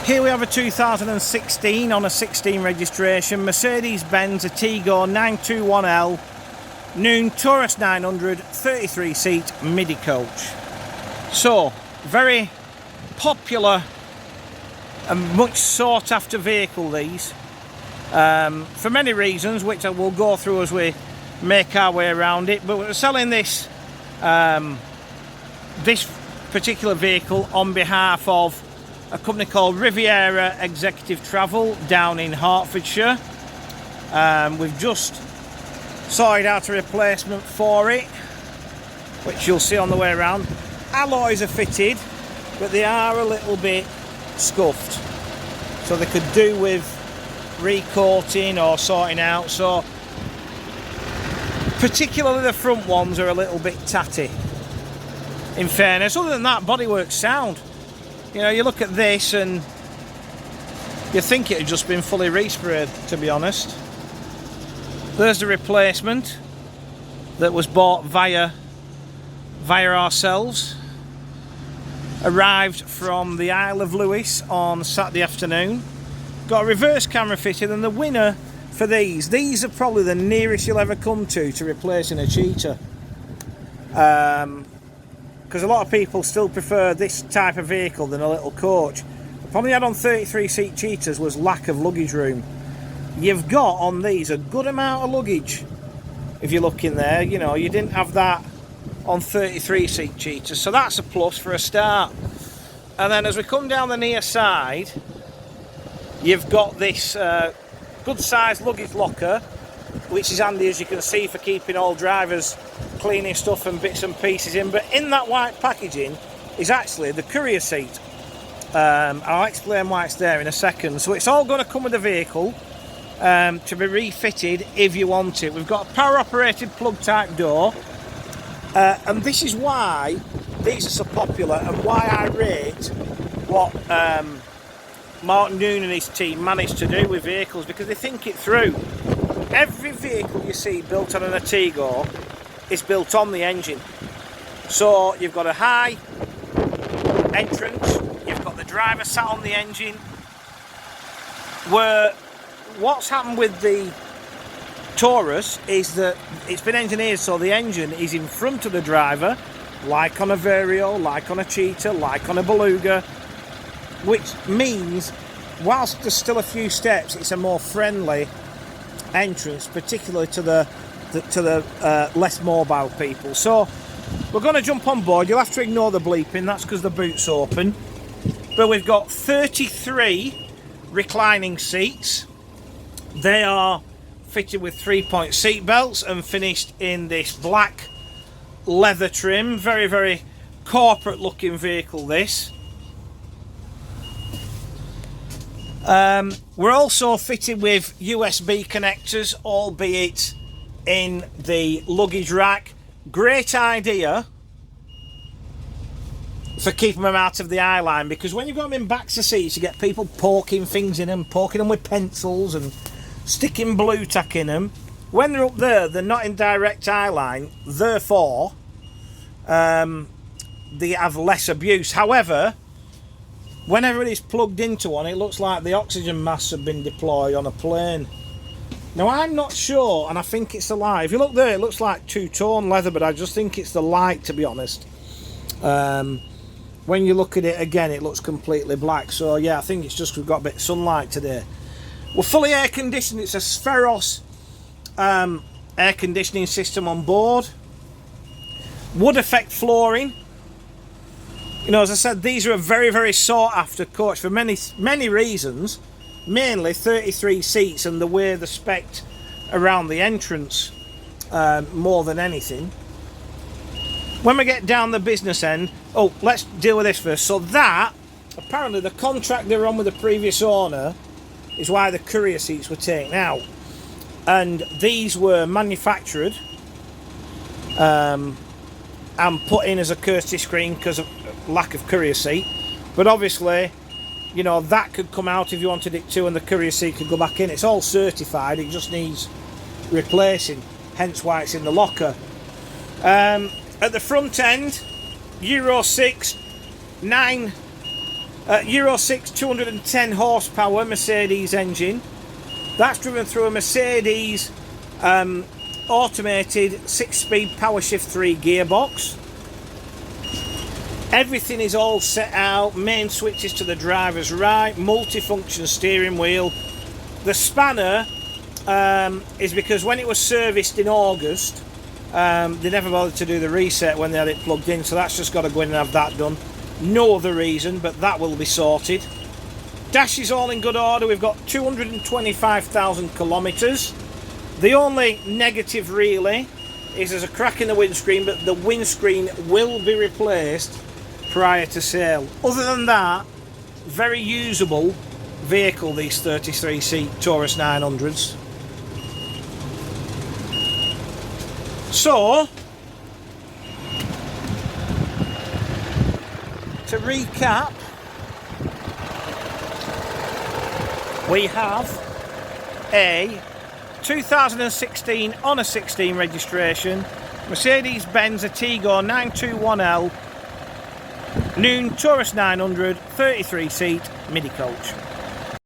Here we have a 2016 on a 16 registration Mercedes Benz Atego 921L Noone Turas 900 33 seat midi coach. So very popular and much sought after vehicle these, for many reasons which I will go through as we make our way around it. But we're selling this this particular vehicle on behalf of a company called Riviera Executive Travel down in Hertfordshire. We've just sorted out a replacement for it, which you'll see on the way around. Alloys are fitted, but they are a little bit scuffed, so they could do with recoating or sorting out. So particularly the front ones are a little bit tatty, in fairness. Other than that, bodywork's sound. You know, you look at this and you think it had just been fully resprayed, to be honest. There's the replacement that was bought via ourselves. Arrived from the Isle of Lewis on Saturday afternoon. Got a reverse camera fitted, and the winner for these are probably the nearest you'll ever come to replacing a cheetah. Because a lot of people still prefer this type of vehicle than a little coach. The problem you had on 33 seat cheetahs was lack of luggage room. You've got on these a good amount of luggage. If you look in there, you know, you didn't have that on 33 seat cheetahs, so that's a plus for a start. And then as we come down the near side, you've got this good sized luggage locker, which is handy, as you can see, for keeping all drivers cleaning stuff and bits and pieces in. But in that white packaging is actually the courier seat. I'll explain why it's there in a second. So it's all going to come with the vehicle, to be refitted if you want it. We've got a power operated plug type door, and this is why these are so popular and why I rate what Martin Noone and his team managed to do with vehicles, because they think it through. Every vehicle you see built on an Atego is built on the engine. So you've got a high entrance, you've got the driver sat on the engine. Where what's happened with the Turas is that it's been engineered so the engine is in front of the driver, like on a Vario, like on a Cheetah, like on a Beluga, which means whilst there's still a few steps, it's a more friendly entrance, particularly to the less mobile people. So we're going to jump on board. You'll have to ignore the bleeping, that's because the boot's open. But we've got 33 reclining seats. They are fitted with 3-point seat belts and finished in this black leather trim. Very, very corporate looking vehicle, this. We're also fitted with USB connectors, albeit in the luggage rack. Great idea for keeping them out of the eye line, because when you've got them in backs of seats, you get people poking things in them, poking them with pencils and sticking blue tack in them. When they're up there, they're not in direct eye line, therefore they have less abuse. However, whenever it is plugged into one, it looks like the oxygen masks have been deployed on a plane. Now, I'm not sure, and I think it's the light. If you look there, it looks like two-tone leather, but I just think it's the light, to be honest. When you look at it again, it looks completely black. So, yeah, I think it's just we've got a bit of sunlight today. We're fully air-conditioned. It's a Spheros air conditioning system on board. Wood effect flooring. You know, as I said, these are a very, very sought-after coach for many reasons. Mainly 33 seats and the way they're spec'd around the entrance, more than anything. When we get down the business end, oh, let's deal with this first. So that, apparently the contract they were on with the previous owner is why the courier seats were taken out. And these were manufactured and put in as a courtesy screen because of lack of courier seat. But obviously, you know, that could come out if you wanted it to, and the courier seat could go back in. It's all certified, it just needs replacing, hence why it's in the locker. At the front end, Euro 6 9 Euro 6 210 horsepower Mercedes engine. That's driven through a Mercedes automated 6-speed power shift 3 gearbox. Everything is all set out, main switches to the driver's right, multifunction steering wheel. The spanner is because when it was serviced in August, they never bothered to do the reset when they had it plugged in, so that's just got to go in and have that done. No other reason, but that will be sorted. Dash is all in good order. We've got 225,000 kilometres. The only negative really is there's a crack in the windscreen, but the windscreen will be replaced prior to sale. Other than that, very usable vehicle, these 33-seat Turas 900s. So, to recap, we have a 2016 on a 16 registration Mercedes-Benz Atego 921L Noone Turas 900 33-seat midi coach.